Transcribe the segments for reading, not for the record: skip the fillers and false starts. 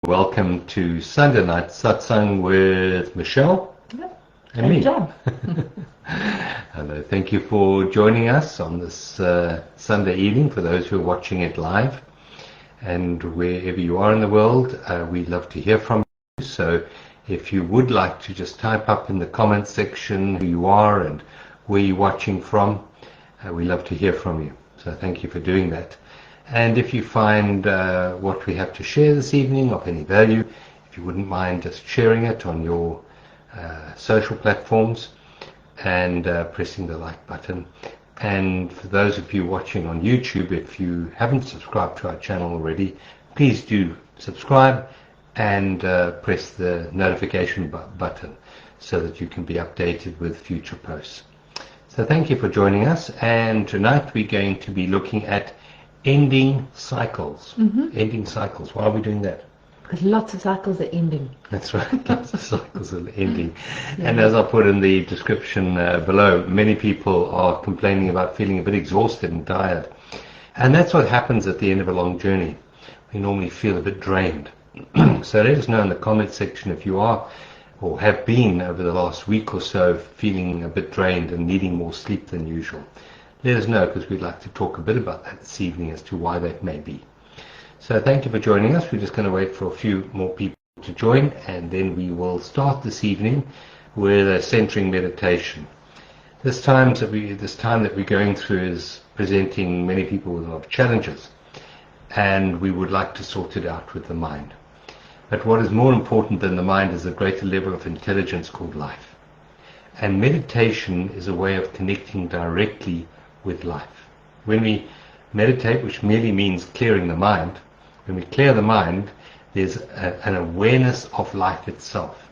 Welcome to Sunday Night Satsang with Michelle and me. John. Hello, thank you for joining us on this Sunday evening, for those who are watching it live. And wherever you are in the world, we'd love to hear from you. So if you would like to just type up in the comments section who you are and where you're watching from, we love to hear from you. So thank you for doing that. And if you find what we have to share this evening of any value, if you wouldn't mind just sharing it on your social platforms and pressing the like button. And for those of you watching on YouTube, if you haven't subscribed to our channel already, please do subscribe and press the notification button so that you can be updated with future posts. So thank you for joining us, and tonight we're going to be looking at ending cycles. Ending cycles. Why are we doing that? Because lots of cycles are ending. That's right. Lots of cycles are ending. Yeah. And as I put in the description below, many people are complaining about feeling a bit exhausted and tired. And that's what happens at the end of a long journey. We normally feel a bit drained. So let us know in the comment section if you are or have been over the last week or so feeling a bit drained and needing more sleep than usual. Let us know, because we'd like to talk a bit about that this evening as to why that may be. So thank you for joining us. We're just going to wait for a few more people to join, and then we will start this evening with a centering meditation. This time that we're going through is presenting many people with a lot of challenges, and we would like to sort it out with the mind. But what is more important than the mind is a greater level of intelligence called life. And meditation is a way of connecting directly with life. When we meditate, which merely means clearing the mind, when we clear the mind, there's an awareness of life itself.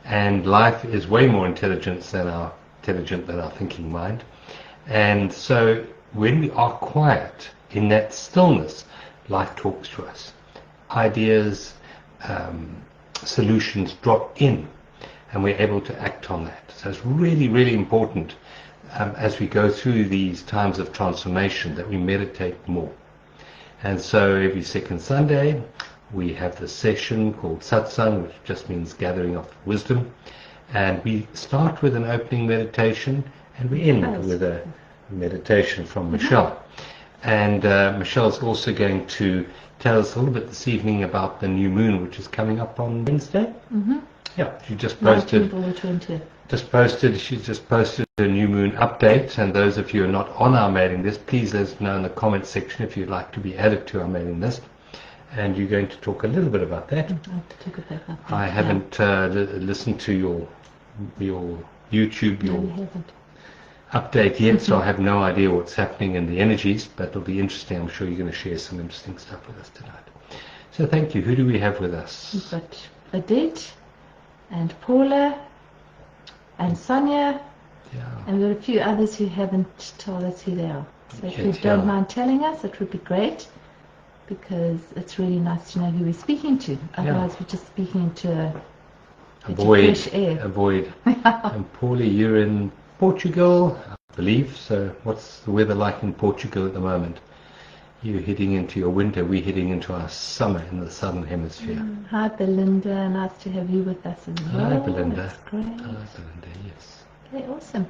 And life is way more intelligent than our thinking mind. And so when we are quiet, in that stillness, life talks to us. Ideas, solutions drop in, and we're able to act on that. So it's really, really important as we go through these times of transformation that we meditate more. And so every second Sunday we have this session called Satsang, which just means gathering of wisdom, and we start with an opening meditation and we end with a meditation from Michelle. And Michelle's also going to tell us a little bit this evening about the new moon, which is coming up on Wednesday. Yeah, she just posted. She's just posted a new moon update, and those of you who are not on our mailing list, please let us know in the comment section if you'd like to be added to our mailing list. And you're going to talk a little bit about that. I haven't listened to your YouTube, update yet, so I have no idea what's happening in the energies, but it'll be interesting. I'm sure you're going to share some interesting stuff with us tonight. So thank you. Who do we have with us? We've got Adit and Paula and Sonia, and there are a few others who haven't told us who they are. So if you don't mind telling us, it would be great, because it's really nice to know who we're speaking to. Otherwise we're just speaking into a fresh air. And Paula, you're in Portugal, I believe. So what's the weather like in Portugal at the moment? You're heading into your winter, we're heading into our summer in the southern hemisphere. Hi Belinda, nice to have you with us as well. Hi Belinda. That's great. Hi Belinda, yes. Okay, awesome.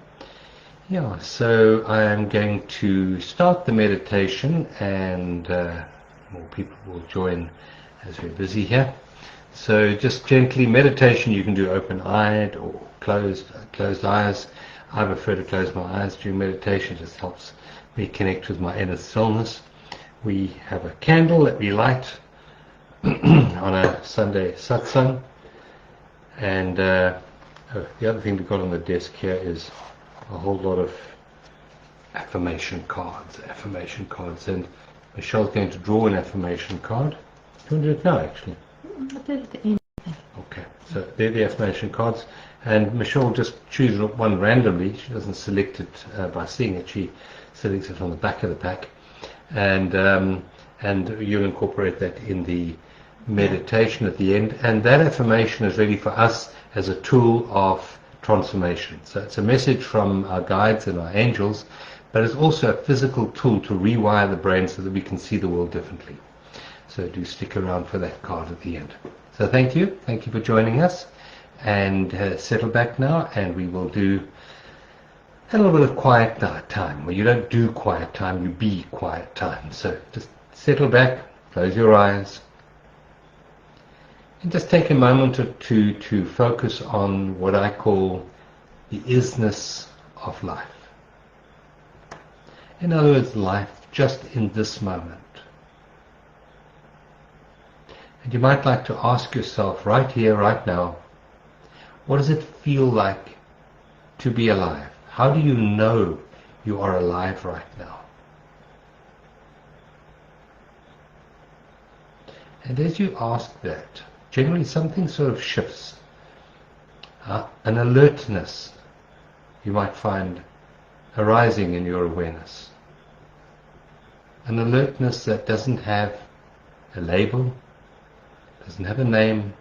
Yeah, so I am going to start the meditation, and more people will join as we're busy here. So just gently, meditation you can do open-eyed or closed eyes. I prefer to close my eyes during meditation. It just helps me connect with my inner stillness. We have a candle that we light on a Sunday satsang, and the other thing we've got on the desk here is a whole lot of affirmation cards, and Michelle's going to draw an affirmation card. Do you want to do it now, actually? I'll do it at the end. Okay, so they're the affirmation cards, and Michelle just chooses one randomly. She doesn't select it by seeing it, she selects it on the back of the pack, and you'll incorporate that in the meditation at the end. And that affirmation is really for us as a tool of transformation. So it's a message from our guides and our angels, but it's also a physical tool to rewire the brain so that we can see the world differently. So do stick around for that card at the end. So thank you for joining us, and settle back now, and we will do a little bit of quiet time. Well, you don't do quiet time, you be quiet time. So just settle back, close your eyes, and just take a moment or two to focus on what I call the isness of life. In other words, life just in this moment. And you might like to ask yourself right here, right now, what does it feel like to be alive? How do you know you are alive right now? And as you ask that, generally something sort of shifts. An alertness you might find arising in your awareness. An alertness that doesn't have a label, doesn't have a name,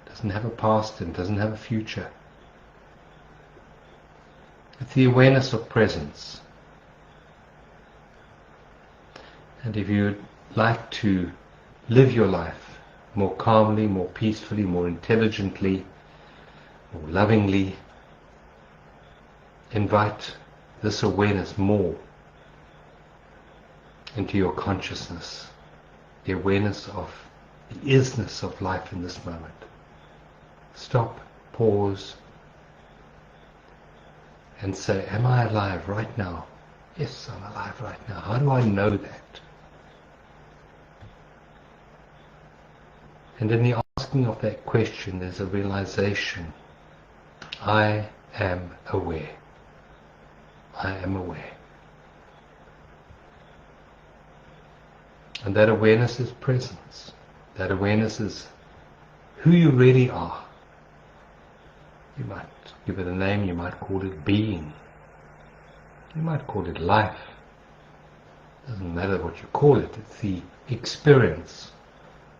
doesn't have a past, and doesn't have a future. It's the awareness of presence. And if you'd like to live your life more calmly, more peacefully, more intelligently, more lovingly, invite this awareness more into your consciousness, the awareness of the isness of life in this moment. Stop, pause, and say, am I alive right now? Yes, I'm alive right now. How do I know that? And in the asking of that question, there's a realization. I am aware. I am aware. And that awareness is presence. That awareness is who you really are. You might give it a name, you might call it being. You might call it life. Doesn't matter what you call it, it's the experience,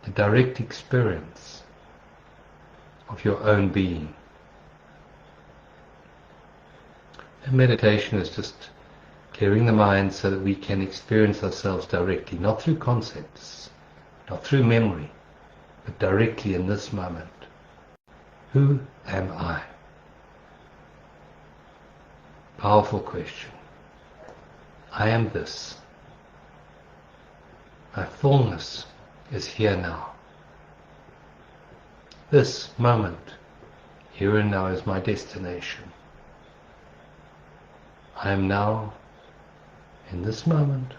the direct experience of your own being. And meditation is just clearing the mind so that we can experience ourselves directly, not through concepts, not through memory, but directly in this moment. Who am I? Powerful question. I am this. My fullness is here now. This moment, here and now, is my destination. I am now, in this moment,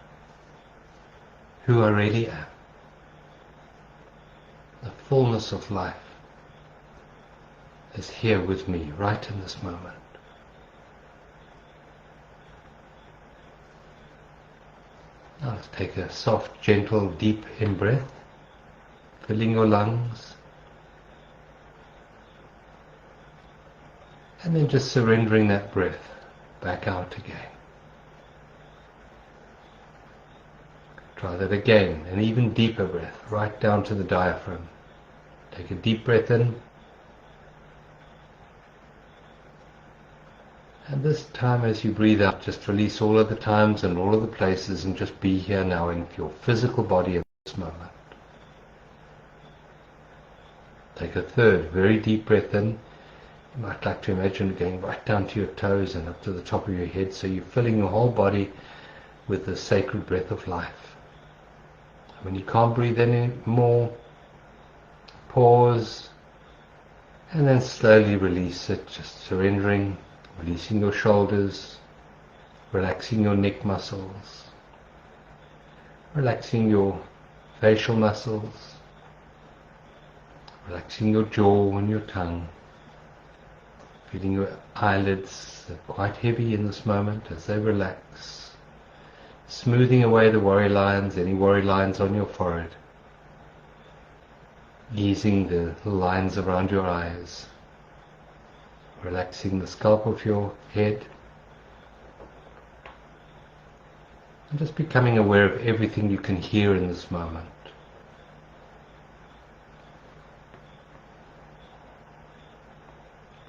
who I really am. The fullness of life is here with me, right in this moment. Now let's take a soft, gentle, deep in-breath, filling your lungs, and then just surrendering that breath back out again. Try that again, an even deeper breath, right down to the diaphragm. Take a deep breath in, and this time as you breathe out, just release all of the times and all of the places and just be here now in your physical body at this moment. Take a third, very deep breath in. You might like to imagine going right down to your toes and up to the top of your head, so you're filling your whole body with the sacred breath of life. When you can't breathe anymore, pause, and then slowly release it, just surrendering, releasing your shoulders, relaxing your neck muscles, relaxing your facial muscles, relaxing your jaw and your tongue, feeling your eyelids. They're quite heavy in this moment as they relax. Smoothing away the worry lines, any worry lines on your forehead. Easing the lines around your eyes. Relaxing the scalp of your head. And just becoming aware of everything you can hear in this moment.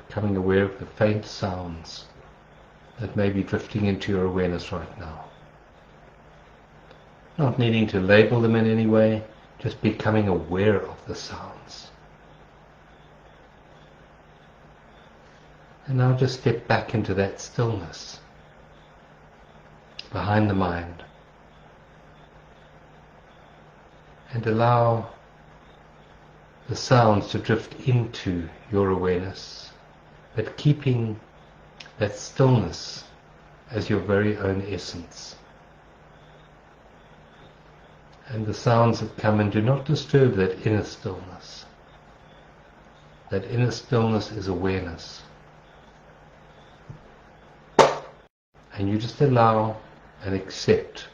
Becoming aware of the faint sounds that may be drifting into your awareness right now. Not needing to label them in any way, just becoming aware of the sounds. And now just step back into that stillness behind the mind and allow the sounds to drift into your awareness, but keeping that stillness as your very own essence. And the sounds that come in, do not disturb that inner stillness. That inner stillness is awareness. And you just allow and accept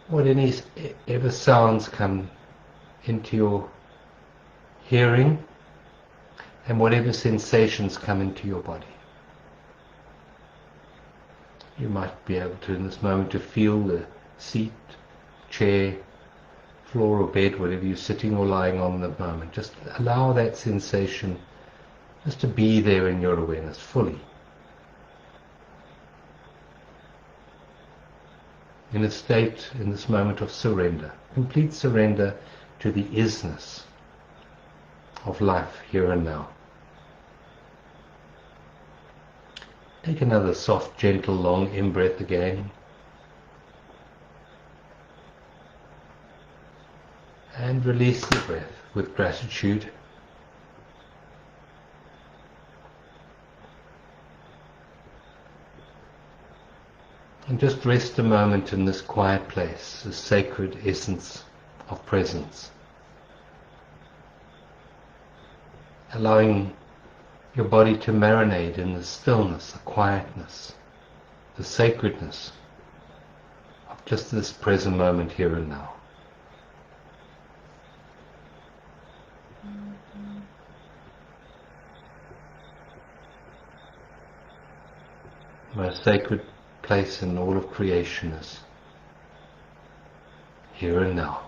whatever sounds come into your hearing and whatever sensations come into your body. You might be able to, in this moment, to feel the seat, chair, floor or bed, whatever you're sitting or lying on at the moment. Just allow that sensation just to be there in your awareness fully. In a state, in this moment of surrender, complete surrender to the isness of life here and now. Take another soft, gentle, long in-breath again. And release the breath with gratitude. And just rest a moment in this quiet place, this sacred essence of presence. Allowing your body to marinate in the stillness, the quietness, the sacredness of just this present moment here and now. The most sacred place in all of creation is here and now.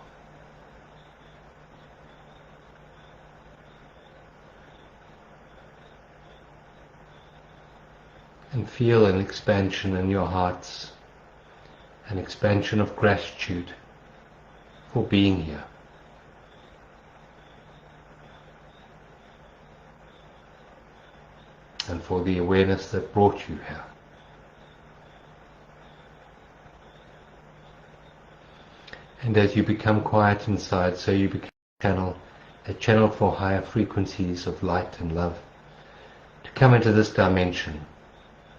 And feel an expansion in your hearts, an expansion of gratitude for being here. And for the awareness that brought you here. And as you become quiet inside, so you become a channel for higher frequencies of light and love to come into this dimension,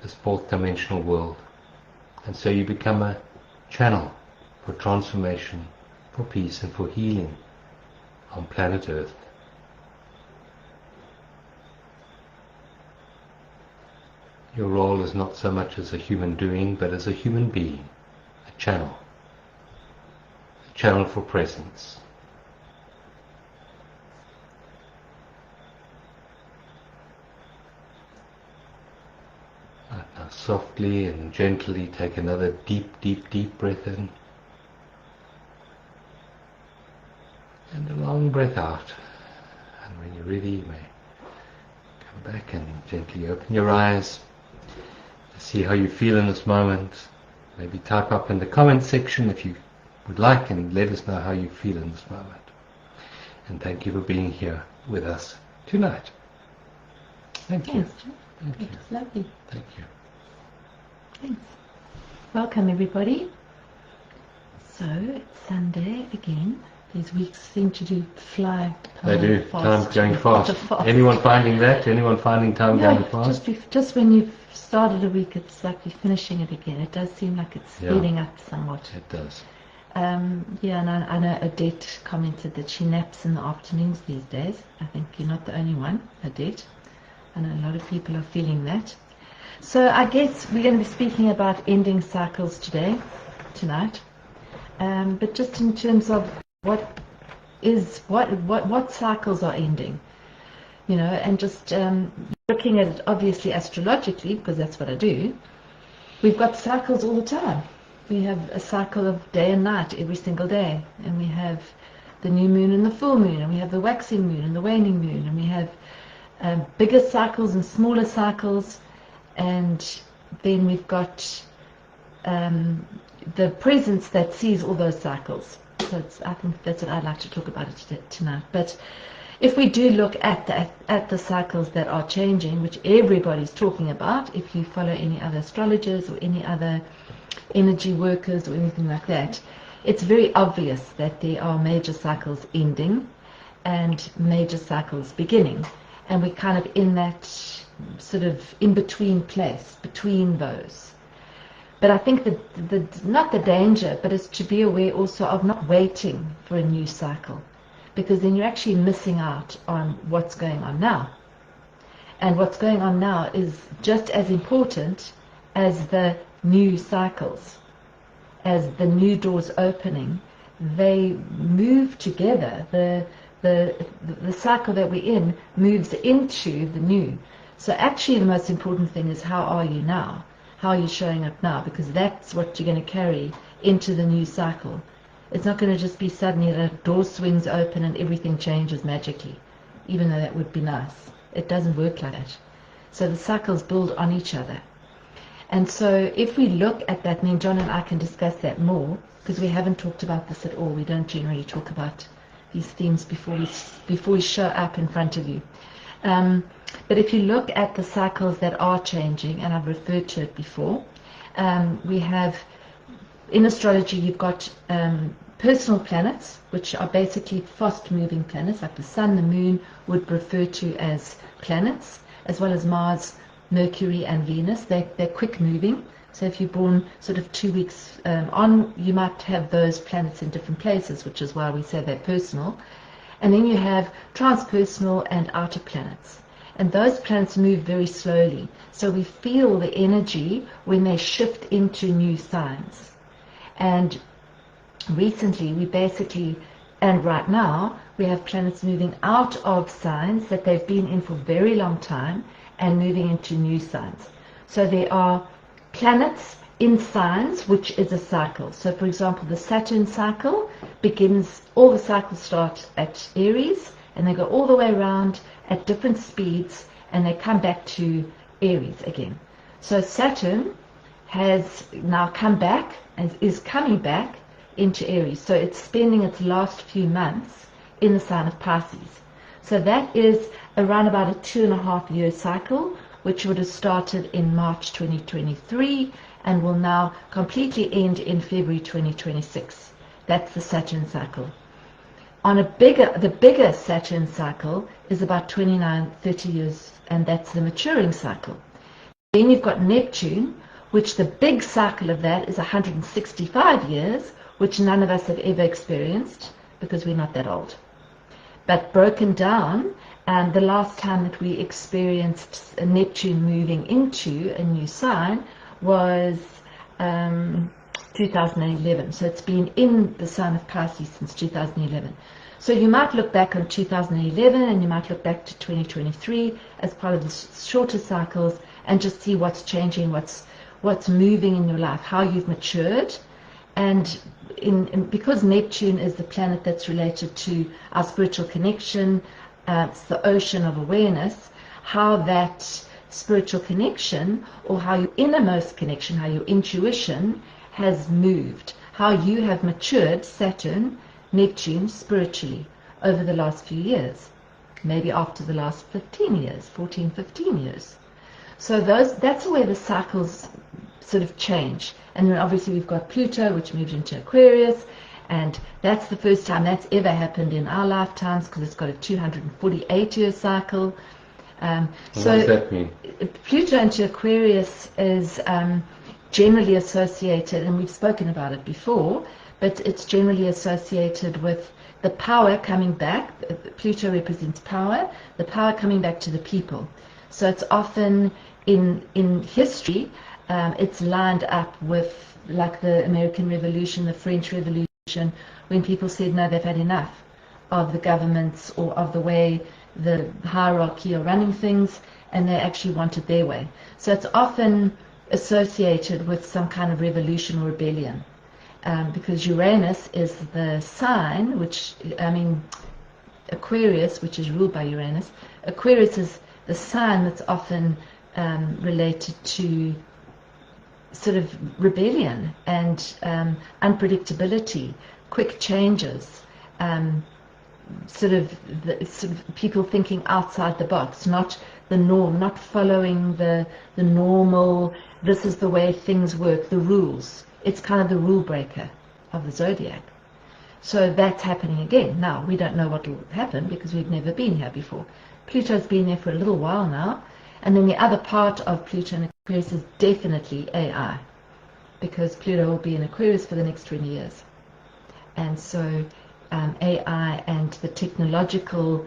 this fourth dimensional world. And so you become a channel for transformation, for peace and for healing on planet Earth. Your role is not so much as a human doing, but as a human being, a channel for presence. Right, now softly and gently take another deep, deep, deep breath in. And a long breath out. And when you're ready, you may come back and gently open your eyes to see how you feel in this moment. Maybe type up in the comment section if you would like, and let us know how you feel in this moment. And thank you for being here with us tonight. Thank you. Thanks, John. That was lovely. Thank you. Thanks. Welcome, everybody. So, it's Sunday again. These weeks seem to fly. They do. Fast. Time's going fast. Anyone finding that? Anyone finding time going fast? Just when you've started a week, it's like you're finishing it again. It does seem like it's speeding up somewhat. It does. And I know Odette commented that she naps in the afternoons these days. I think you're not the only one, Odette. I know a lot of people are feeling that. So I guess we're going to be speaking about ending cycles tonight. But just in terms of what cycles are ending, and just looking at it obviously astrologically, because that's what I do. We've got cycles all the time. We have a cycle of day and night every single day, and we have the new moon and the full moon, and we have the waxing moon and the waning moon, and we have bigger cycles and smaller cycles, and then we've got the presence that sees all those cycles. So I think that's what I'd like to talk about tonight. But if we do look at the cycles that are changing, which everybody's talking about, if you follow any other astrologers or any other energy workers or anything like that, it's very obvious that there are major cycles ending and major cycles beginning. And we're kind of in that sort of in-between place, between those. But I think that not the danger, but it's to be aware also of not waiting for a new cycle, because then you're actually missing out on what's going on now. And what's going on now is just as important as the new cycles, as the new doors opening. They move together. The cycle that we're in moves into the new. So actually the most important thing is, how are you now? How are you showing up now? Because that's what you're going to carry into the new cycle. It's not going to just be suddenly that a door swings open and everything changes magically, even though that would be nice. It doesn't work like that. So the cycles build on each other. And so if we look at that, then John and I can discuss that more, because we haven't talked about this at all. We don't generally talk about these themes before we show up in front of you. But if you look at the cycles that are changing, and I've referred to it before, we have, in astrology, you've got personal planets, which are basically fast-moving planets, like the Sun, the Moon would refer to as planets, as well as Mars, Mercury, and Venus. They're quick-moving. So if you're born sort of 2 weeks on, you might have those planets in different places, which is why we say they're personal. And then you have transpersonal and outer planets. And those planets move very slowly. So we feel the energy when they shift into new signs. And recently, and right now, we have planets moving out of signs that they've been in for a very long time and moving into new signs. So there are planets in signs, which is a cycle. So for example, the Saturn cycle begins, all the cycles start at Aries, and they go all the way around at different speeds, and they come back to Aries again. So Saturn has now come back and is coming back into Aries. So it's spending its last few months in the sign of Pisces. So that is around about a 2.5-year cycle, which would have started in March 2023 and will now completely end in February 2026. That's the Saturn cycle. The bigger Saturn cycle is about 29-30 years, and that's the maturing cycle. Then you've got Neptune, which the big cycle of that is 165 years, which none of us have ever experienced because we're not that old. But broken down, the last time that we experienced Neptune moving into a new sign was 2011. So it's been in the sign of Pisces since 2011. So you might look back on 2011 and you might look back to 2023 as part of the shorter cycles and just see what's changing, what's moving in your life, how you've matured. And because Neptune is the planet that's related to our spiritual connection, it's the ocean of awareness, how that spiritual connection, or how your innermost connection, how your intuition has moved, how you have matured, Saturn, Neptune, spiritually over the last few years, maybe after the last 15 years, 14, 15 years. So that's where the cycles sort of change. And then obviously we've got Pluto, which moved into Aquarius, and that's the first time that's ever happened in our lifetimes, because it's got a 248-year cycle. What does that mean? Pluto into Aquarius is generally associated, and we've spoken about it before, but it's generally associated with the power coming back. Pluto represents power, the power coming back to the people. So it's often in history, it's lined up with like the American Revolution, the French Revolution, when people said no, they've had enough of the governments or of the way the hierarchy are running things, and they actually want it their way. So it's often associated with some kind of revolution or rebellion, because Uranus is the sign, which, Aquarius, which is ruled by Uranus, Aquarius is the sign that's often related to sort of rebellion and unpredictability, quick changes, sort of people thinking outside the box, not the norm, not following the normal, this is the way things work, the rules. It's kind of the rule breaker of the zodiac. So that's happening again. Now, we don't know what will happen because we've never been here before. Pluto's been there for a little while now. And then the other part of Pluto in Aquarius is definitely AI, because Pluto will be in Aquarius for the next 20 years. And so AI and the technological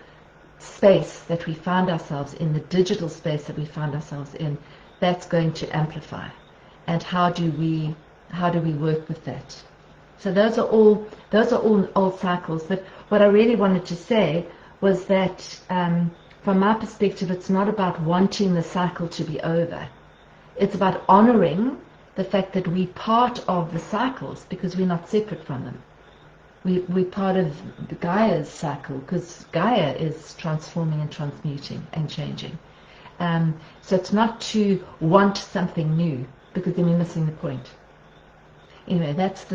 space that we find ourselves in, the digital space that we find ourselves in, that's going to amplify. And how do we work with that? So those are all old cycles. But what I really wanted to say was that from my perspective, it's not about wanting the cycle to be over. It's about honoring the fact that we're part of the cycles because we're not separate from them. We're part of Gaia's cycle because Gaia is transforming and transmuting and changing. So it's not to want something new, because then we're missing the point. Anyway, that's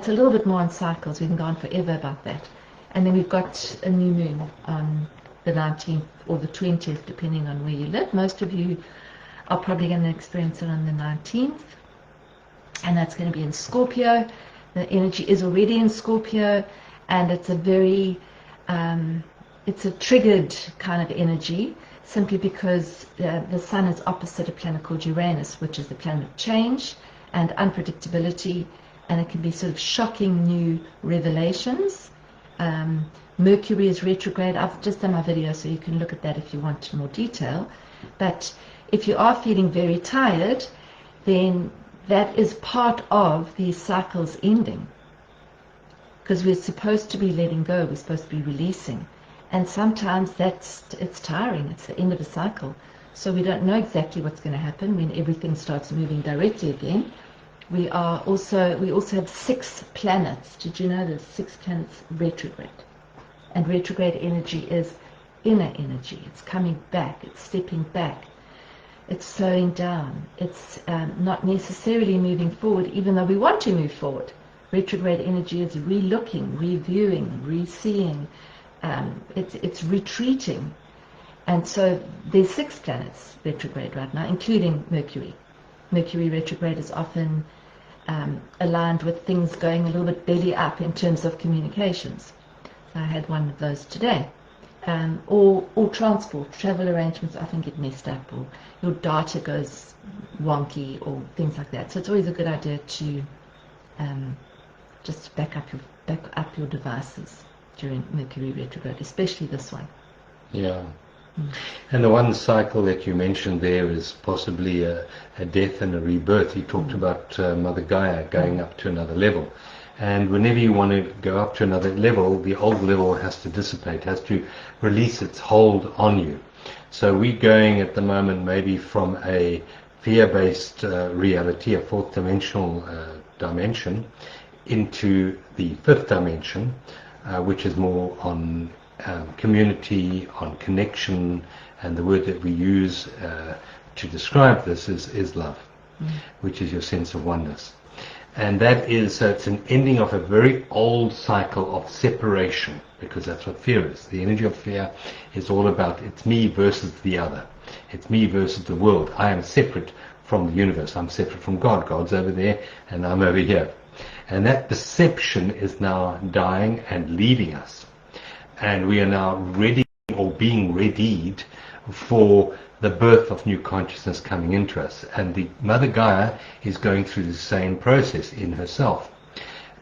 a little bit more on cycles. We can go on forever about that. And then we've got a new moon on the 19th or the 20th, depending on where you live. Most of you are probably going to experience it on the 19th. And that's going to be in Scorpio. The energy is already in Scorpio, and it's a very, it's a triggered kind of energy, simply because the sun is opposite a planet called Uranus, which is the planet of change and unpredictability, and it can be sort of shocking new revelations. Mercury is retrograde. I've just done my video, so you can look at that if you want more detail. But if you are feeling very tired, then that is part of these cycles ending. Because we're supposed to be letting go, we're supposed to be releasing. And sometimes it's tiring, it's the end of a cycle. So we don't know exactly what's going to happen when everything starts moving directly again. We also have 6 planets. Did you know there's 6 planets retrograde? And retrograde energy is inner energy. It's coming back, it's stepping back. It's slowing down. It's not necessarily moving forward, even though we want to move forward. Retrograde energy is re-looking, reviewing, re-seeing. It's retreating. And so there's 6 planets retrograde right now, including Mercury. Mercury retrograde is often aligned with things going a little bit belly up in terms of communications. So I had one of those today. Or transport, travel arrangements often get messed up, or your data goes wonky, or things like that. So it's always a good idea to just back up your devices during Mercury retrograde, especially this one. Yeah. And the one cycle that you mentioned there is possibly a death and a rebirth. You talked about Mother Gaia going up to another level. And whenever you want to go up to another level, the old level has to dissipate, has to release its hold on you. So we're going at the moment maybe from a fear-based reality, a 4th dimensional dimension, into the 5th dimension, which is more on community, on connection, and the word that we use to describe this is love, which is your sense of oneness. And that is, it's an ending of a very old cycle of separation, because that's what fear is. The energy of fear is all about, it's me versus the other. It's me versus the world. I am separate from the universe. I'm separate from God. God's over there and I'm over here. And that perception is now dying and leaving us. And we are now ready, or being readied for the birth of new consciousness coming into us. And the Mother Gaia is going through the same process in herself.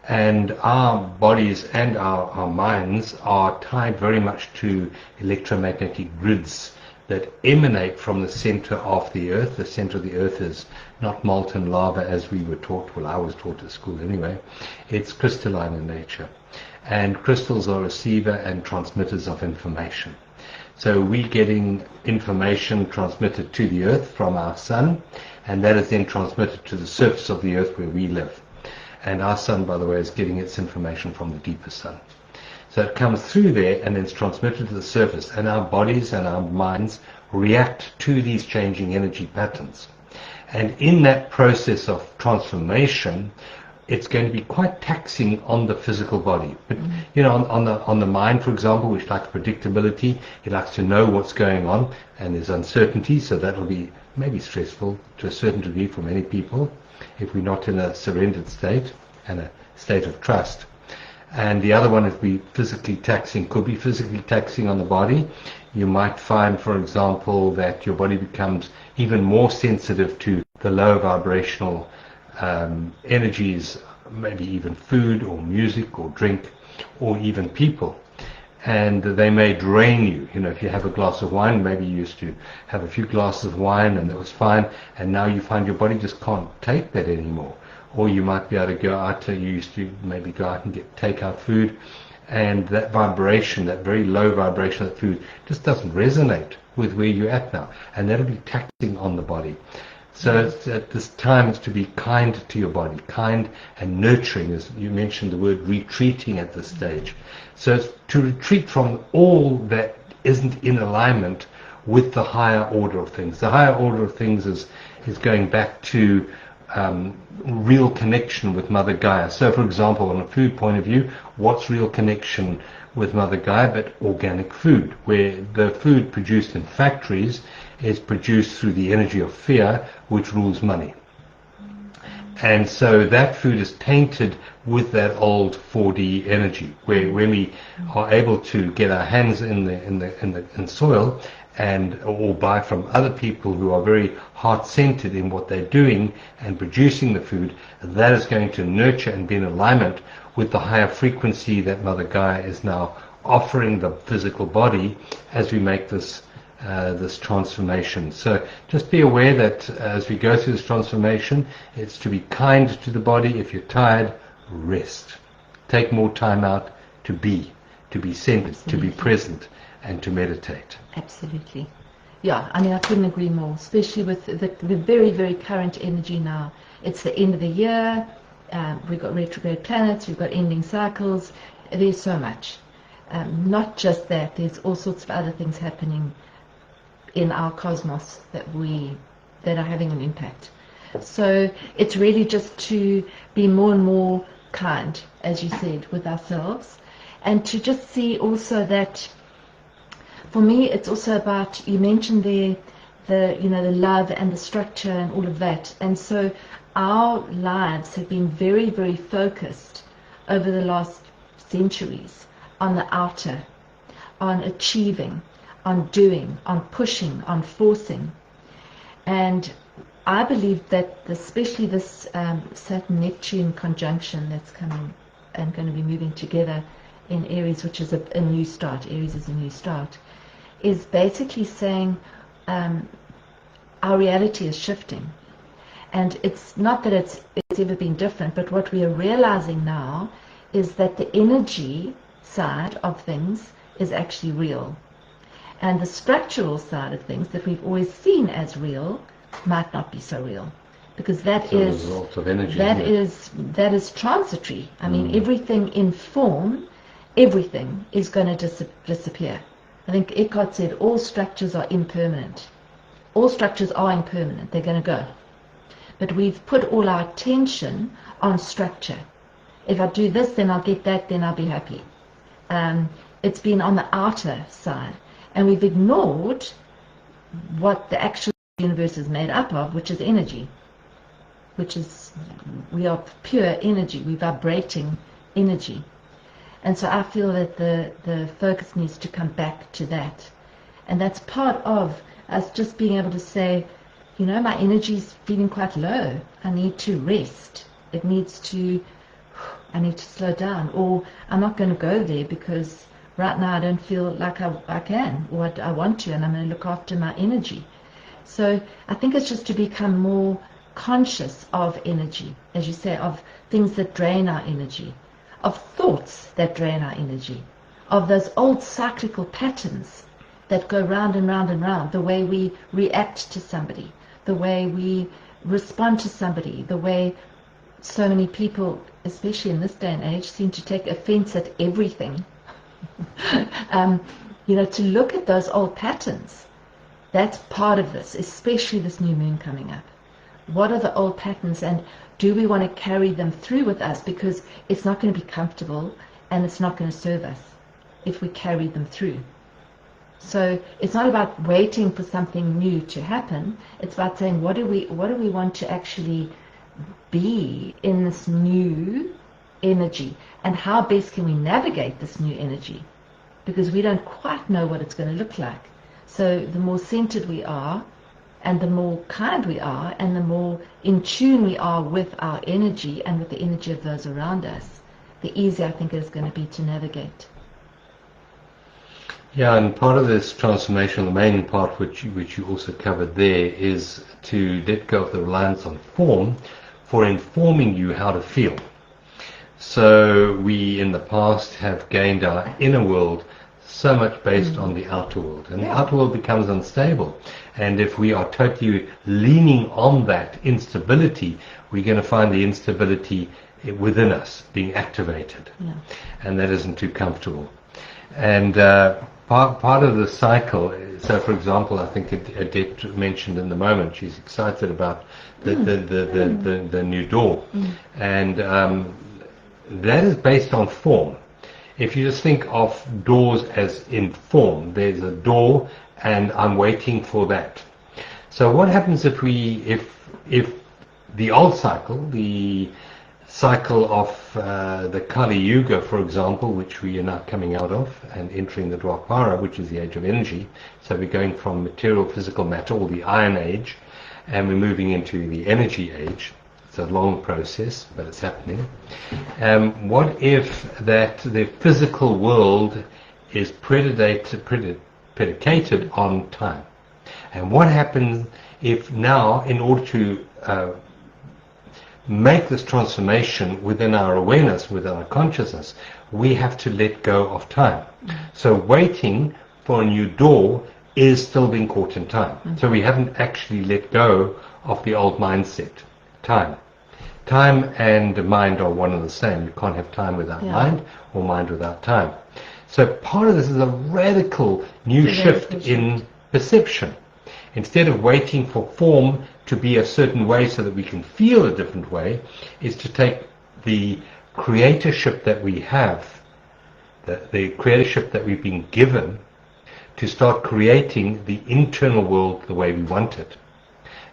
And our bodies and our minds are tied very much to electromagnetic grids that emanate from the center of the earth. The center of the earth is not molten lava as we were taught, well, I was taught at school anyway. It's crystalline in nature. And crystals are receiver and transmitters of information. So we're getting information transmitted to the earth from our sun, and that is then transmitted to the surface of the earth where we live. And our sun, by the way, is getting its information from the deeper sun. So it comes through there and then it's transmitted to the surface, and our bodies and our minds react to these changing energy patterns. And in that process of transformation, it's going to be quite taxing on the physical body. But you know, on the mind, for example, which likes predictability, it likes to know what's going on, and there's uncertainty, so that'll be maybe stressful to a certain degree for many people if we're not in a surrendered state and a state of trust. And the other one is be physically taxing, could be physically taxing on the body. You might find, for example, that your body becomes even more sensitive to the lower vibrational energies, maybe even food or music or drink or even people. And they may drain you. You know, if you have a glass of wine, maybe you used to have a few glasses of wine and that was fine, and now you find your body just can't take that anymore. Or you might be able to go out, you used to maybe go out and get takeout food, and that vibration, that very low vibration of the food, just doesn't resonate with where you're at now, and that'll be taxing on the body. So at this time, it's to be kind to your body, kind and nurturing, as you mentioned the word retreating at this stage. So it's to retreat from all that isn't in alignment with the higher order of things. The higher order of things is going back to real connection with Mother Gaia. So, for example, on a food point of view, what's real connection with Mother Gaia but organic food, where the food produced in factories is produced through the energy of fear, which rules money. And so that food is tainted with that old 4D energy, where when we are able to get our hands in soil and or buy from other people who are very heart-centered in what they're doing and producing the food, that is going to nurture and be in alignment with the higher frequency that Mother Gaia is now offering the physical body as we make this transformation. So just be aware that as we go through this transformation, it's to be kind to the body. If you're tired, rest. Take more time out to be centered, absolutely, to be present, and to meditate. Absolutely. Yeah, I mean, I couldn't agree more, especially with the very, very current energy now. It's the end of the year, we've got retrograde planets, we've got ending cycles, there's so much. Not just that, there's all sorts of other things happening in our cosmos that are having an impact. So it's really just to be more and more kind, as you said, with ourselves, and to just see also that, for me, it's also about, you mentioned there, the love and the structure and all of that. And so our lives have been very, very focused over the last centuries on the outer, on achieving, on doing, on pushing, on forcing. And I believe that especially this Saturn-Neptune conjunction that's coming and going to be moving together in Aries, which is a new start, Aries is a new start, is basically saying our reality is shifting. And it's not that it's ever been different, but what we are realizing now is that the energy side of things is actually real. And the structural side of things that we've always seen as real might not be so real, because that is a result of energy, that is transitory. I mean, everything in form, everything is going to disappear. I think Eckhart said all structures are impermanent. All structures are impermanent. They're going to go. But we've put all our attention on structure. If I do this, then I'll get that, then I'll be happy. It's been on the outer side. And we've ignored what the actual universe is made up of, which is energy. We are pure energy. We're vibrating energy. And so I feel that the focus needs to come back to that. And that's part of us just being able to say, my energy's feeling quite low. I need to rest. I need to slow down. Or I'm not going to go there because right now I don't feel like I can or I want to, and I'm going to look after my energy. So I think it's just to become more conscious of energy, as you say, of things that drain our energy, of thoughts that drain our energy, of those old cyclical patterns that go round and round and round, the way we react to somebody, the way we respond to somebody, the way so many people, especially in this day and age, seem to take offense at everything. To look at those old patterns, that's part of this, especially this new moon coming up, what are the old patterns, and do we want to carry them through with us? Because it's not going to be comfortable and it's not going to serve us if we carry them through. So it's not about waiting for something new to happen. It's about saying, what do we want to actually be in this new energy, and how best can we navigate this new energy? Because we don't quite know what it's going to look like. So the more centered we are, and the more kind we are, and the more in tune we are with our energy and with the energy of those around us, the easier I think it is going to be to navigate. Yeah, and part of this transformation, the main part which you also covered there, is to let go of the reliance on form for informing you how to feel. So we in the past have gained our inner world so much based on the outer world, and the outer world becomes unstable, and if we are totally leaning on that instability, we're going to find the instability within us being activated, and that isn't too comfortable. And part of the cycle, so for example, I think Adette mentioned in the moment, she's excited about the new door, and that is based on form. If you just think of doors as in form, there's a door and I'm waiting for that. So what happens if the old cycle, the cycle of the Kali Yuga, for example, which we are now coming out of and entering the Dwapara, which is the age of energy, so we're going from material physical matter, or the Iron Age, and we're moving into the Energy Age. It's a long process, but it's happening. What if that the physical world is predicated on time? And what happens if now, in order to make this transformation within our awareness, within our consciousness, we have to let go of time? So waiting for a new door is still being caught in time. So we haven't actually let go of the old mindset, time. Time and mind are one and the same. You can't have time without mind, or mind without time. So part of this is a radical new shift in perception. Instead of waiting for form to be a certain way so that we can feel a different way, is to take the creatorship that we have, the creatorship that we've been given, to start creating the internal world the way we want it.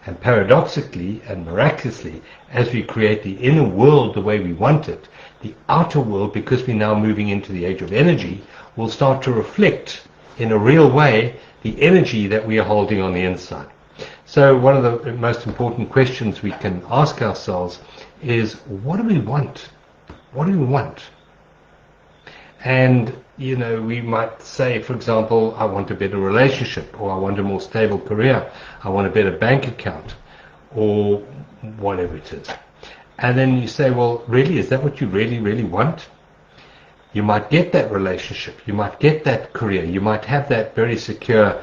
And paradoxically and miraculously, as we create the inner world the way we want it, the outer world, because we're now moving into the age of energy, will start to reflect in a real way the energy that we are holding on the inside. So one of the most important questions we can ask ourselves is, what do we want? What do we want? And, you know, we might say, for example, I want a better relationship, or I want a more stable career, I want a better bank account, or whatever it is. And then you say, well, really, is that what you really, really want? You might get that relationship, you might get that career, you might have that very secure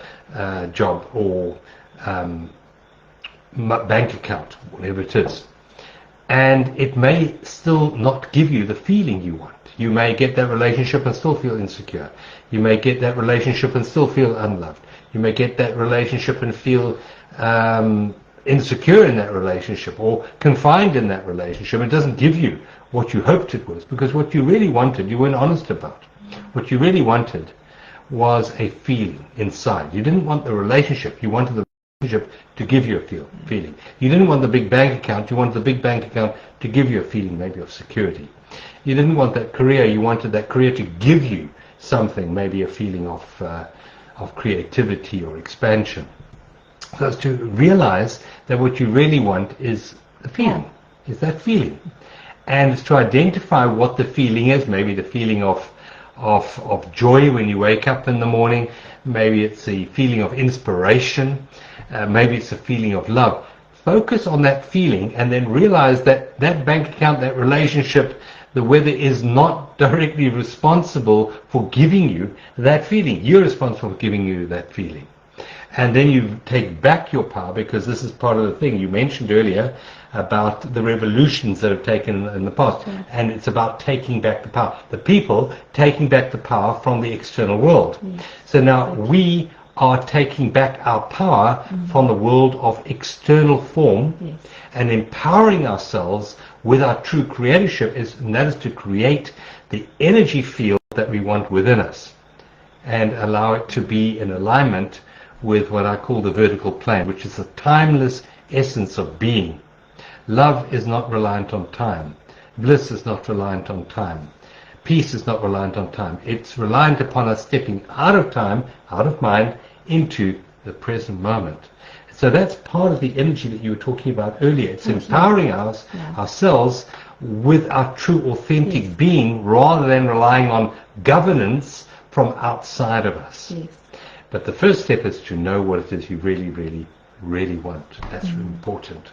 job or bank account, whatever it is. And it may still not give you the feeling you want. You may get that relationship and still feel insecure. You may get that relationship and still feel unloved. You may get that relationship and feel insecure in that relationship, or confined in that relationship. It doesn't give you what you hoped it was, because what you really wanted, you weren't honest about. What you really wanted was a feeling inside. You didn't want the relationship. You wanted the relationship to give you a feeling. You didn't want the big bank account. You wanted the big bank account to give you a feeling maybe of security. You didn't want that career. You wanted that career to give you something, maybe a feeling of creativity or expansion. So it's to realize that what you really want is the feeling, is that feeling. And it's to identify what the feeling is, maybe the feeling of joy when you wake up in the morning, maybe it's a feeling of inspiration, maybe it's a feeling of love. Focus on that feeling, and then realize that that bank account, that relationship, the weather is not directly responsible for giving you that feeling. You're responsible for giving you that feeling. And then you take back your power, because this is part of the thing you mentioned earlier about the revolutions that have taken in the past. And it's about taking back the power. The people taking back the power from the external world. So now we are taking back our power from the world of external form and empowering ourselves with our true creatorship, and that is to create the energy field that we want within us and allow it to be in alignment with what I call the vertical plane, which is the timeless essence of being. Love is not reliant on time. Bliss is not reliant on time. Peace is not reliant on time. It's reliant upon us stepping out of time, out of mind, into the present moment. So that's part of the energy that you were talking about earlier. It's empowering ourselves with our true authentic being, rather than relying on governance from outside of us. But the first step is to know what it is you really, really, really want. That's really important.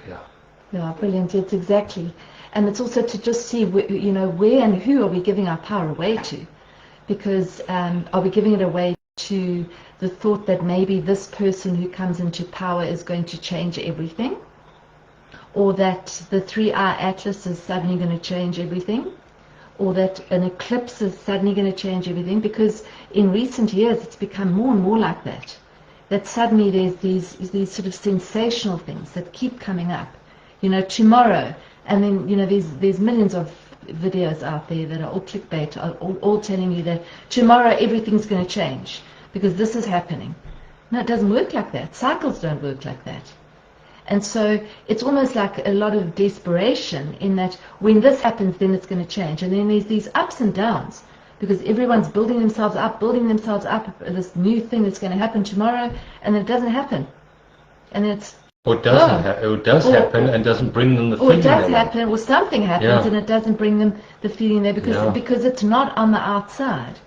Yeah, brilliant. It's exactly. And it's also to just see, where and who are we giving our power away to? Because are we giving it away to the thought that maybe this person who comes into power is going to change everything? Or that the 3-eye atlas is suddenly going to change everything? Or that an eclipse is suddenly going to change everything? Because in recent years it's become more and more like that. That suddenly there's these sort of sensational things that keep coming up. Tomorrow, and then there's millions of videos out there that are all clickbait, all telling you that tomorrow everything's going to change because this is happening. No, it doesn't work like that. Cycles don't work like that. And so it's almost like a lot of desperation in that when this happens, then it's going to change. And then there's these ups and downs because everyone's building themselves up, this new thing that's going to happen tomorrow, and then it doesn't happen. And then it's Or it does happen and doesn't bring them the feeling. Or it does happen, or something happens and it doesn't bring them the feeling there because it's not on the outside.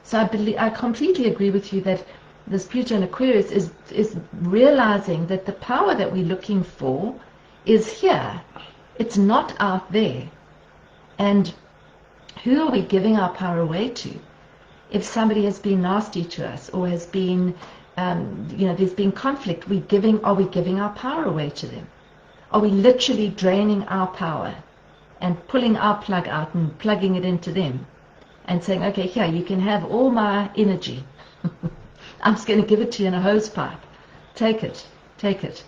So I completely agree with you that this Pluto in Aquarius is realizing that the power that we're looking for is here. It's not out there. And who are we giving our power away to? If somebody has been nasty to us or has been there's been conflict, are we giving our power away to them? Are we literally draining our power and pulling our plug out and plugging it into them and saying, okay, here, you can have all my energy. I'm just going to give it to you in a hose pipe. Take it.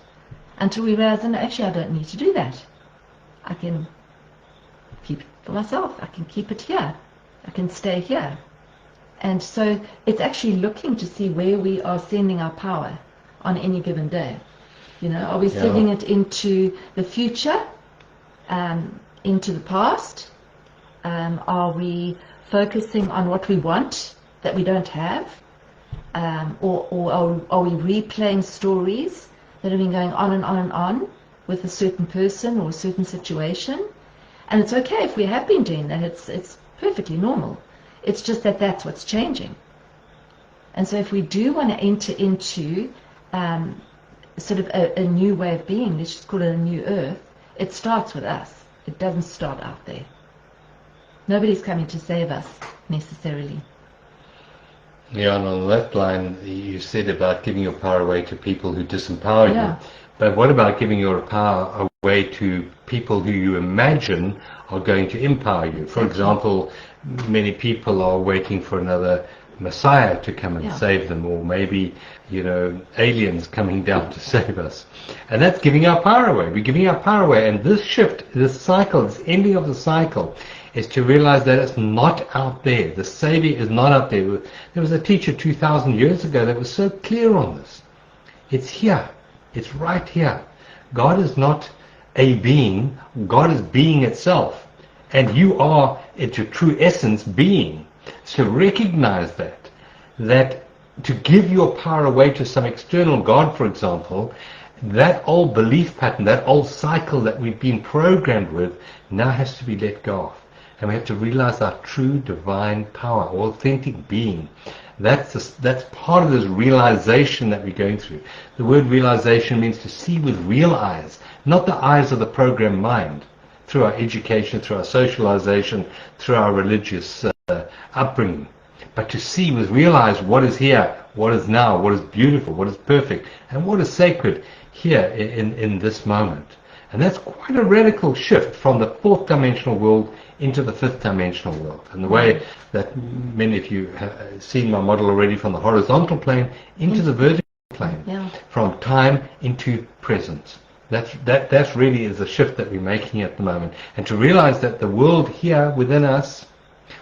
Until we realize, no, actually, I don't need to do that. I can keep it for myself. I can keep it here. I can stay here. And so it's actually looking to see where we are sending our power on any given day. Are we sending it into the future, into the past? Are we focusing on what we want that we don't have? Or are we replaying stories that have been going on and on and on with a certain person or a certain situation? And it's okay if we have been doing that. It's perfectly normal. It's just that that's what's changing. And so if we do want to enter into sort of a new way of being, let's just call it a new earth, it starts with us. It doesn't start out there. Nobody's coming to save us necessarily. Yeah, and on that line, you said about giving your power away to people who disempower you. But what about giving your power away to people who you imagine are going to empower you? For example, many people are waiting for another Messiah to come and save them, or maybe, aliens coming down to save us. And that's giving our power away. We're giving our power away. And this shift, this cycle, this ending of the cycle, is to realize that it's not out there. The Savior is not out there. There was a teacher 2,000 years ago that was so clear on this. It's here. It's right here. God is not a being. God is being itself. And you are, at your true essence, being. So recognize that to give your power away to some external God, for example, that old belief pattern, that old cycle that we've been programmed with, now has to be let go of. And we have to realize our true divine power, authentic being. That's part of this realization that we're going through. The word realization means to see with real eyes, not the eyes of the programmed mind, through our education, through our socialization, through our religious upbringing, but to see with real eyes what is here, what is now, what is beautiful, what is perfect, and what is sacred here in this moment. And that's quite a radical shift from the fourth dimensional world into the fifth dimensional world. And the way that many of you have seen my model already, from the horizontal plane into the vertical plane, from time into present. That's really is the shift that we're making at the moment. And to realize that the world here within us,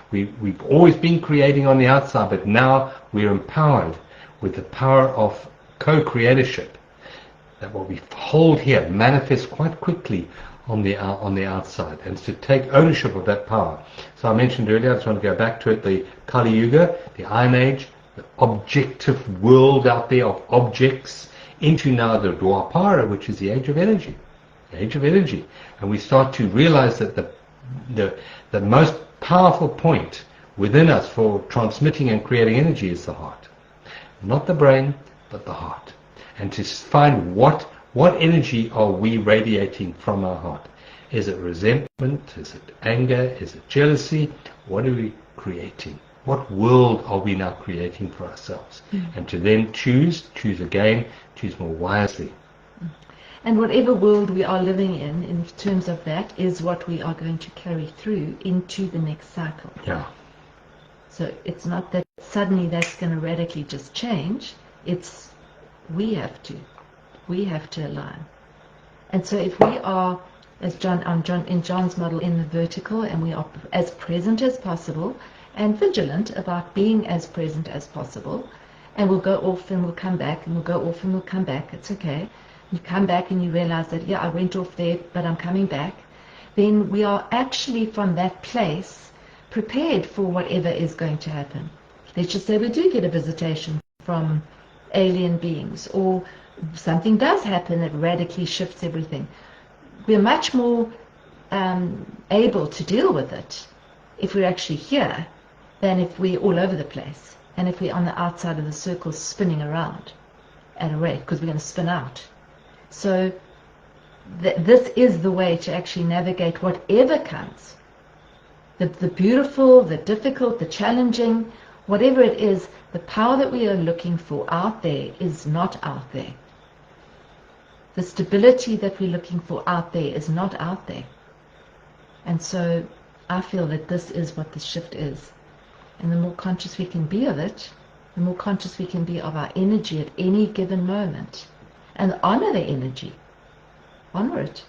we've always been creating on the outside, but now we're empowered with the power of co-creatorship. That what we hold here manifests quite quickly on the outside, and to take ownership of that power. So I mentioned earlier, I just want to go back to it, the Kali Yuga, the Iron Age, the objective world out there of objects, into now the Dwapara, which is the age of energy. The age of energy. And we start to realize that the most powerful point within us for transmitting and creating energy is the heart. Not the brain, but the heart. And to find what energy are we radiating from our heart? Is it resentment? Is it anger? Is it jealousy? What are we creating? What world are we now creating for ourselves? And to then choose again, choose more wisely. And whatever world we are living in terms of that, is what we are going to carry through into the next cycle. Yeah. So it's not that suddenly that's going to radically just change. It's we have to align. And so if we are, as in John's model, in the vertical, and we are as present as possible and vigilant about being as present as possible, and we'll go off and we'll come back, and we'll go off and we'll come back, it's okay. You come back and you realize that, I went off there, but I'm coming back. Then we are actually from that place prepared for whatever is going to happen. Let's just say we do get a visitation from alien beings, or something does happen that radically shifts everything. We're much more able to deal with it if we're actually here than if we're all over the place, and if we're on the outside of the circle spinning around at a rate, because we're going to spin out. So this is the way to actually navigate whatever comes. The beautiful, the difficult, the challenging, whatever it is, the power that we are looking for out there is not out there. The stability that we're looking for out there is not out there. And so I feel that this is what the shift is. And the more conscious we can be of it, the more conscious we can be of our energy at any given moment. And honor the energy. Honor it.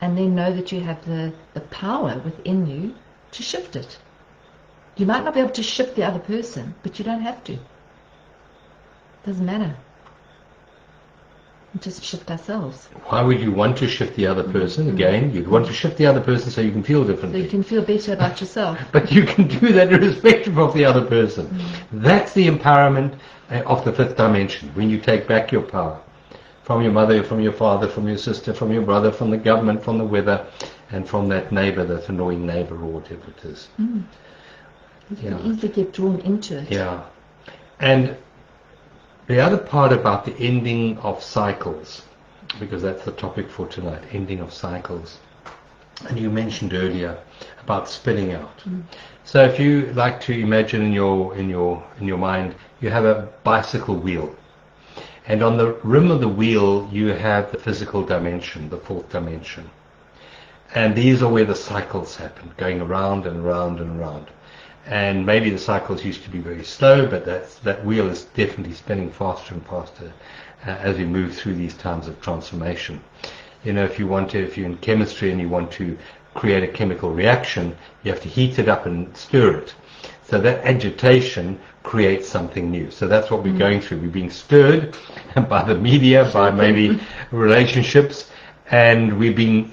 And then know that you have the power within you to shift it. You might not be able to shift the other person, but you don't have to. Doesn't matter. We just shift ourselves. Why would you want to shift the other person? Again, you'd want to shift the other person so you can feel differently. So you can feel better about yourself. But you can do that irrespective of the other person. That's the empowerment of the fifth dimension, when you take back your power. From your mother, from your father, from your sister, from your brother, from the government, from the weather, and from that neighbor, that annoying neighbor, or whatever it is. You can easily get drawn into it. Yeah. And the other part about the ending of cycles, because that's the topic for tonight, ending of cycles. And you mentioned earlier about spinning out. So if you like to imagine in your mind, you have a bicycle wheel. And on the rim of the wheel, you have the physical dimension, the fourth dimension. And these are where the cycles happen, going around and around and around. And maybe the cycles used to be very slow, but that wheel is definitely spinning faster and faster as we move through these times of transformation. You know, if you're in chemistry and you want to create a chemical reaction, you have to heat it up and stir it. So that agitation creates something new. So that's what we're going through. We're being stirred by the media, by maybe relationships, and we're being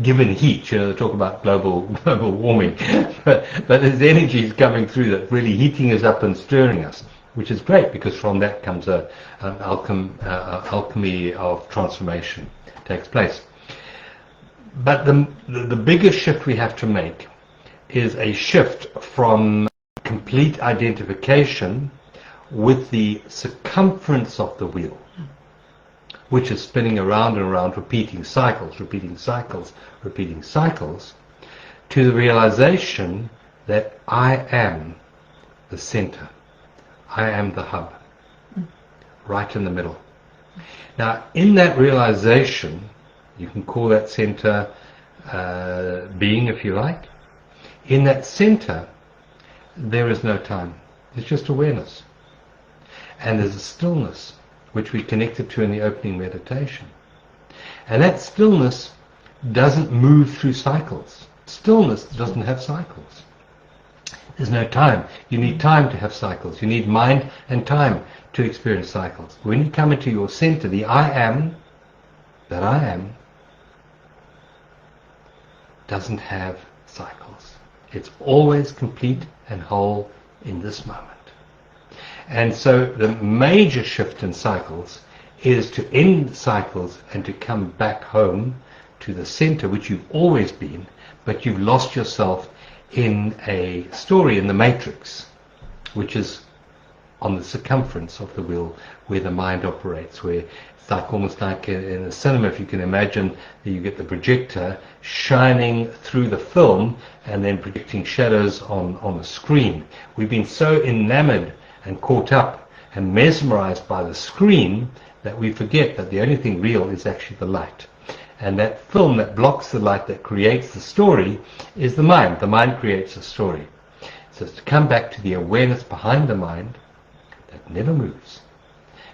given heat. You know, they talk about global warming, but there's energies coming through that really heating us up and stirring us, which is great, because from that comes an alchemy of transformation takes place. But the biggest shift we have to make is a shift from complete identification with the circumference of the wheel, which is spinning around and around, repeating cycles, to the realization that I am the center. I am the hub, right in the middle. Now, in that realization, You can call that center being, if you like. In that center, there is no time. It's just awareness. And there's a stillness, which we connected to in the opening meditation. And that stillness doesn't move through cycles. Stillness doesn't have cycles. There's no time. You need time to have cycles. You need mind and time to experience cycles. When you come into your center, the I am, that I am, doesn't have cycles. It's always complete and whole in this moment. And so the major shift in cycles is to end cycles and to come back home to the center, which you've always been, but you've lost yourself in a story in the matrix, which is on the circumference of the wheel where the mind operates, where it's like almost like in a cinema, if you can imagine, that you get the projector shining through the film and then projecting shadows on a screen. We've been so enamored and caught up and mesmerized by the screen that we forget that the only thing real is actually the light. And that film that blocks the light, that creates the story, is the mind. The mind creates the story. So it's to come back to the awareness behind the mind that never moves.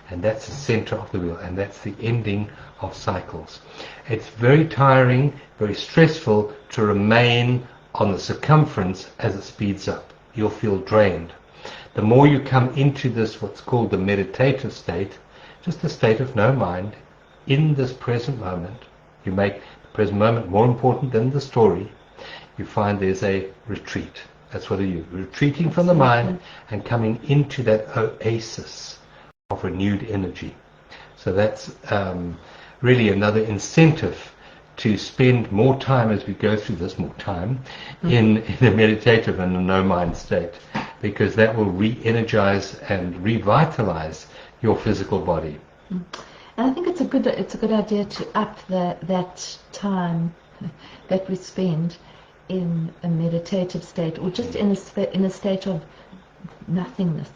And that's the center of the wheel, and that's the ending of cycles. It's very tiring, very stressful to remain on the circumference as it speeds up. You'll feel drained. The more you come into this, what's called the meditative state, just a state of no mind, in this present moment, you make the present moment more important than the story, you find there's a retreat. That's what you're retreating from the mind and coming into that oasis of renewed energy. So that's really another incentive to spend more time as we go through this, more time in a meditative and a no-mind state, because that will re-energize and revitalize your physical body. And I think it's a good idea to up that time that we spend in a meditative state, or just in a state of nothingness.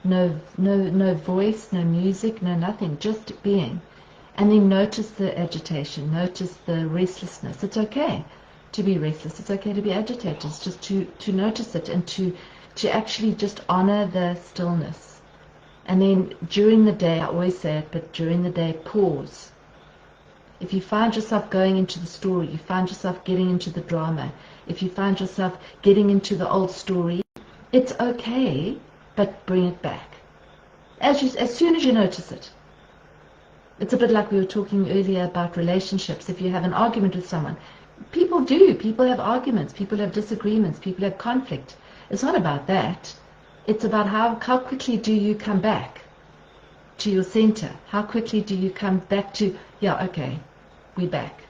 No voice, no music, no nothing, just being. And then notice the agitation, notice the restlessness. It's okay to be restless, it's okay to be agitated. It's just to notice it and to actually just honor the stillness. And then during the day, I always say it, but during the day, pause. If you find yourself going into the story, you find yourself getting into the drama, if you find yourself getting into the old story, it's okay, but bring it back. As soon as you notice it. It's a bit like we were talking earlier about relationships. If you have an argument with someone, people have arguments, people have disagreements, people have conflict. It's not about that. It's about how quickly do you come back to your center? How quickly do you come back to, yeah, okay, we're back.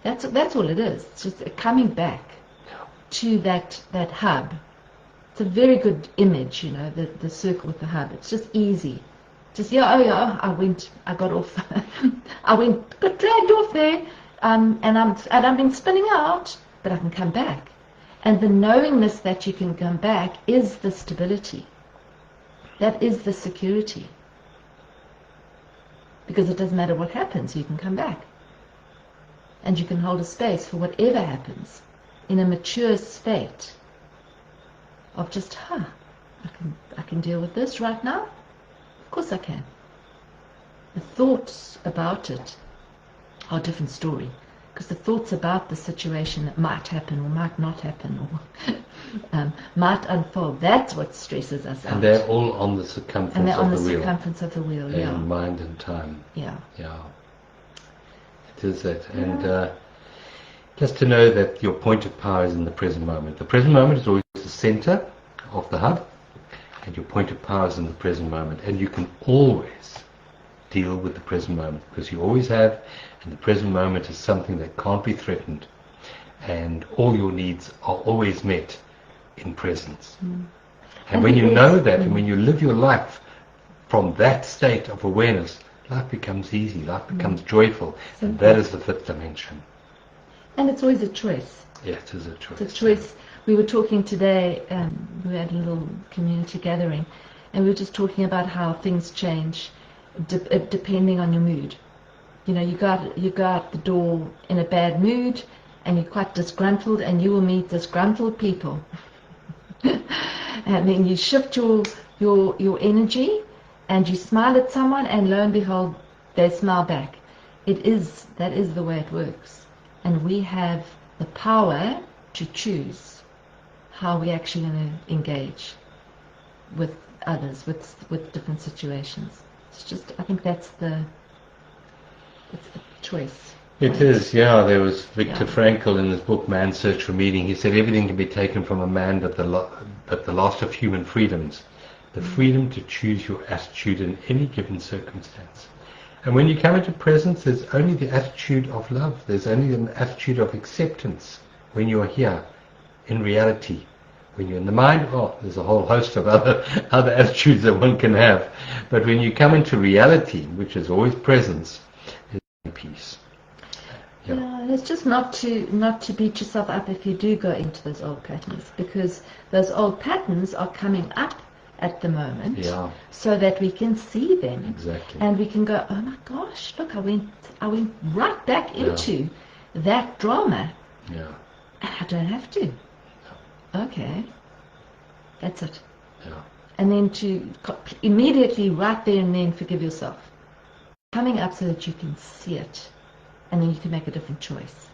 That's all it is. It's just coming back to that hub. It's a very good image, the circle with the hub. It's just easy. Just, I got off. Got dragged off there, and I've been spinning out, but I can come back. And the knowingness that you can come back is the stability. That is the security. Because it doesn't matter what happens, you can come back. And you can hold a space for whatever happens in a mature state of just, I can deal with this right now. Of course I can. The thoughts about it are a different story. Because the thoughts about the situation that might happen or might not happen or might unfold, that's what stresses us out. And they're all on the circumference of the wheel. And they're on the circumference of the wheel, yeah. And mind and time. Yeah. Yeah. It is that. Yeah. And just to know that your point of power is in the present moment. The present moment is always the center of the hub, and your point of power is in the present moment. And you can always deal with the present moment, because you always have, and the present moment is something that can't be threatened, and all your needs are always met in presence. And when you know that, and when you live your life from that state of awareness, life becomes easy, life becomes joyful, and that is the fifth dimension. And it's always a choice. Yeah, it is a choice. It's a choice. We were talking today, we had a little community gathering, and we were just talking about how things change depending on your mood. You know, you go out the door in a bad mood, and you're quite disgruntled, and you will meet disgruntled people. And then you shift your energy, and you smile at someone, and lo and behold, they smile back. That is the way it works. And we have the power to choose how we actually going to engage with others, with different situations. It's just, I think it's the choice. It is, yeah. There was Viktor Frankl in his book Man's Search for Meaning. He said everything can be taken from a man but the last of human freedoms, the freedom to choose your attitude in any given circumstance. And when you come into presence, there's only the attitude of love. There's only an attitude of acceptance when you're here in reality. When you're in the mind, there's a whole host of other attitudes that one can have. But when you come into reality, which is always presence, there's peace. Yeah, and it's just not to beat yourself up if you do go into those old patterns, because those old patterns are coming up at the moment, so that we can see them. Exactly. And we can go, oh my gosh, look, I went right back into that drama. Yeah. And I don't have to. Okay, that's it. Yeah. And then to immediately right there and then forgive yourself. Coming up so that you can see it, and then you can make a different choice.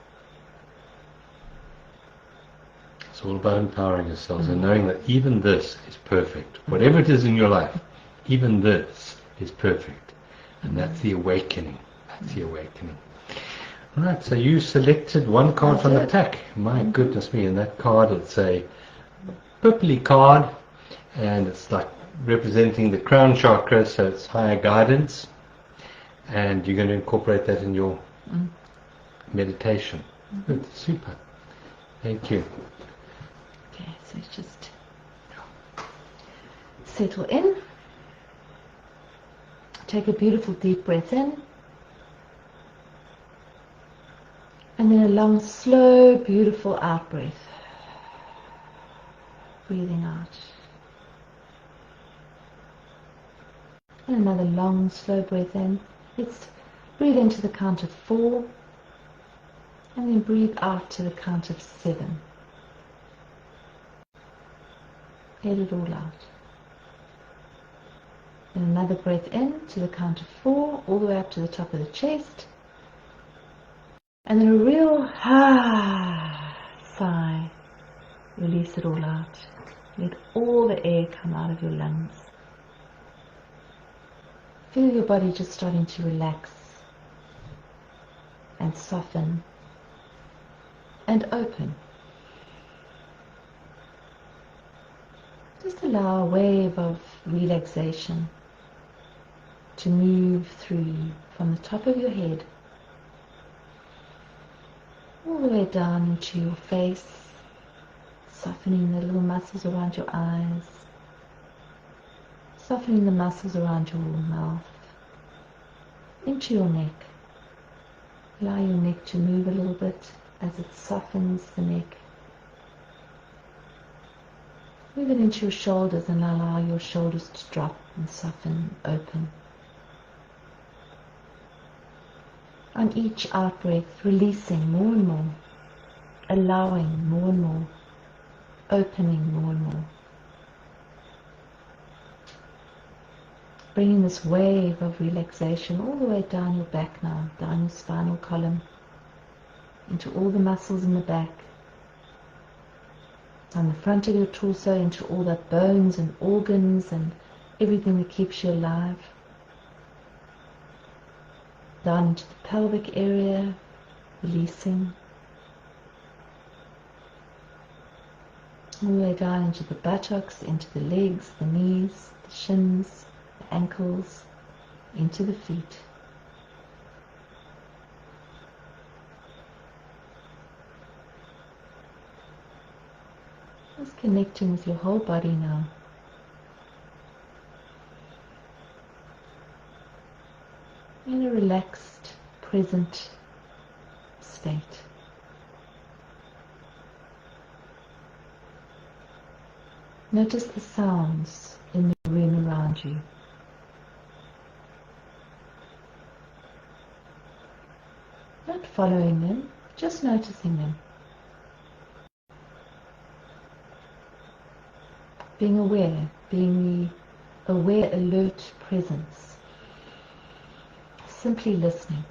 It's all about empowering yourselves and knowing that even this is perfect. Whatever it is in your life, even this is perfect. And that's the awakening. That's the awakening. Right, so you selected one card from the pack. My goodness me, and that card, it's a purpley card, and it's like representing the crown chakra, so it's higher guidance, and you're going to incorporate that in your meditation. Good, super. Thank you. Okay, so just settle in. Take a beautiful deep breath in. And then a long, slow, beautiful out breath. Breathing out. And another long, slow breath in. Let's breathe into the count of 4. And then breathe out to the count of 7. Let it all out. And another breath in to the count of 4, all the way up to the top of the chest. And then a real sigh. Release it all out. Let all the air come out of your lungs. Feel your body just starting to relax and soften and open. Just allow a wave of relaxation to move through you from the top of your head all the way down into your face, softening the little muscles around your eyes, softening the muscles around your mouth, into your neck. Allow your neck to move a little bit as it softens the neck. Move it into your shoulders and allow your shoulders to drop and soften, open. On each out-breath, releasing more and more, allowing more and more, opening more and more. Bringing this wave of relaxation all the way down your back now, down your spinal column, into all the muscles in the back, on the front of your torso, into all the bones and organs and everything that keeps you alive. Down into the pelvic area, releasing. All the way down into the buttocks, into the legs, the knees, the shins, the ankles, into the feet. Just connecting with your whole body now. In a relaxed, present state. Notice the sounds in the room around you. Not following them, just noticing them. Being aware, being the aware, alert presence. Simply listening.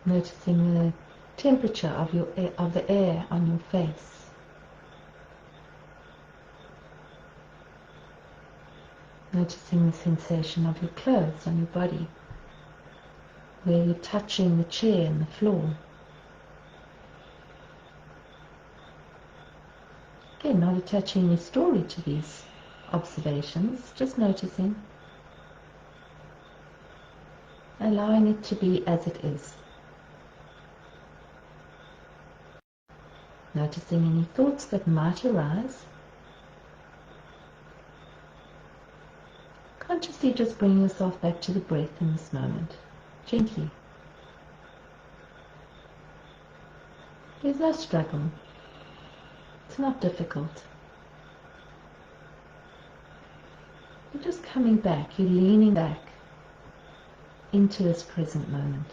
Noticing the temperature of the air on your face. Noticing the sensation of your clothes on your body, where you're touching the chair and the floor. Again, not attaching any story to these observations, just noticing, allowing it to be as it is. Noticing any thoughts that might arise. Consciously just bring yourself back to the breath in this moment, gently. There's no struggle. It's not difficult. You're just coming back, you're leaning back into this present moment.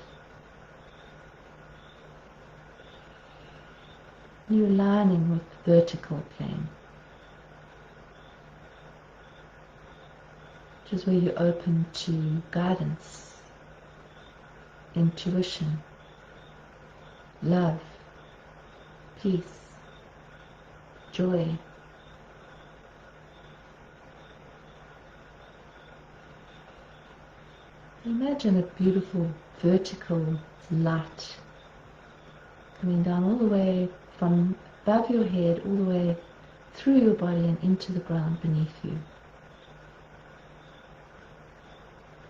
You're aligning with the vertical plane, which is where you're open to guidance, intuition, love, peace, joy. Imagine a beautiful vertical light coming down all the way from above your head, all the way through your body and into the ground beneath you.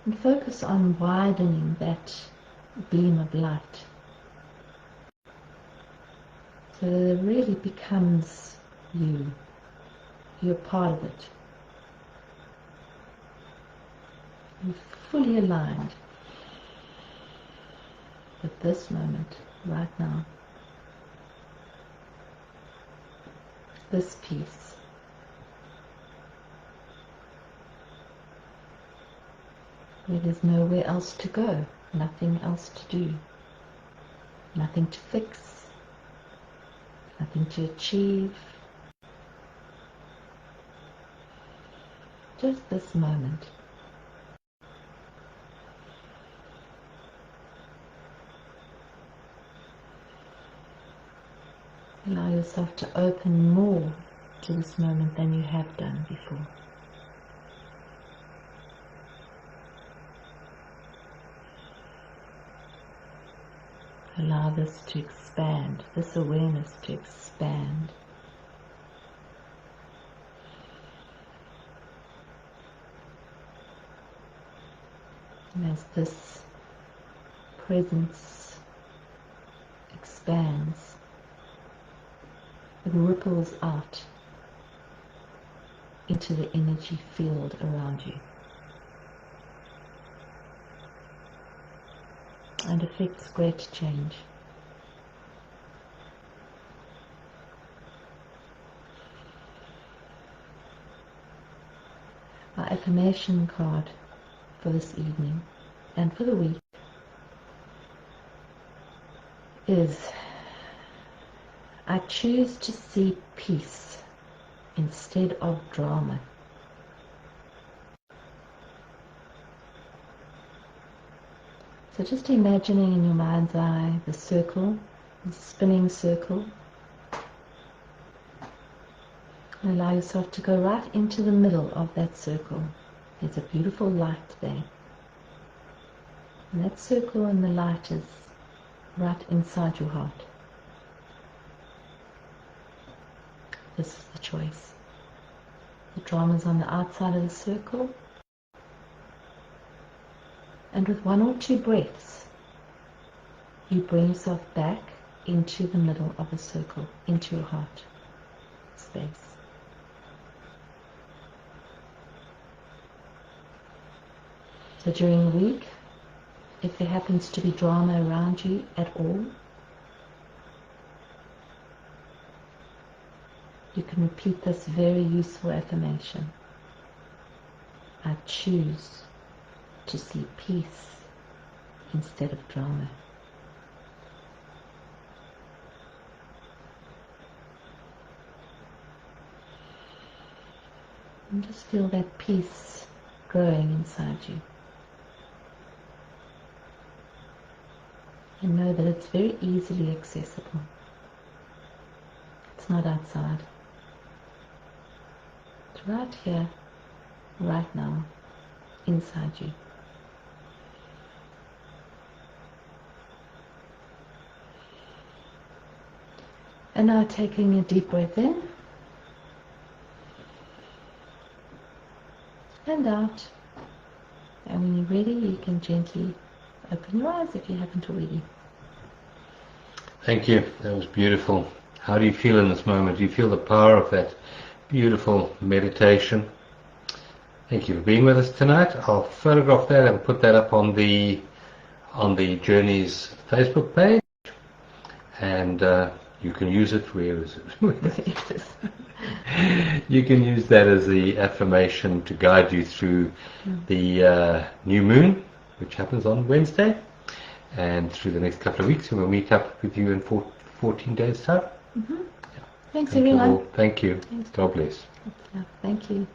And focus on widening that beam of light so that it really becomes you. You're part of it. You're fully aligned with this moment right now. This peace. Where there's nowhere else to go, nothing else to do, nothing to fix, nothing to achieve. Just this moment. Allow yourself to open more to this moment than you have done before. Allow this to expand, this awareness to expand. And as this presence expands, it ripples out into the energy field around you and affects great change. Our affirmation card for this evening and for the week is: I choose to see peace instead of drama. So just imagining in your mind's eye the circle, the spinning circle. And allow yourself to go right into the middle of that circle. There's a beautiful light there. And that circle and the light is right inside your heart. This is the choice. The drama is on the outside of the circle. And with 1 or 2 breaths, you bring yourself back into the middle of the circle, into your heart space. So during the week, if there happens to be drama around you at all, you can repeat this very useful affirmation. I choose to see peace instead of drama. And just feel that peace growing inside you. And know that it's very easily accessible. It's not outside. It's right here, right now, inside you. And now taking a deep breath in and out. And when you're ready, you can gently open your eyes if you haven't already. Thank you. That was beautiful. How do you feel in this moment? Do you feel the power of that beautiful meditation? Thank you for being with us tonight. I'll photograph that and put that up on the Journeys Facebook page, and you can use it. Where is it? You can use that as the affirmation to guide you through the new moon, which happens on Wednesday, and through the next couple of weeks, and we'll meet up with you in 14 days' time. Mm-hmm. Yeah. Thanks, everyone. Thank you. Thanks. God bless. Yeah, thank you.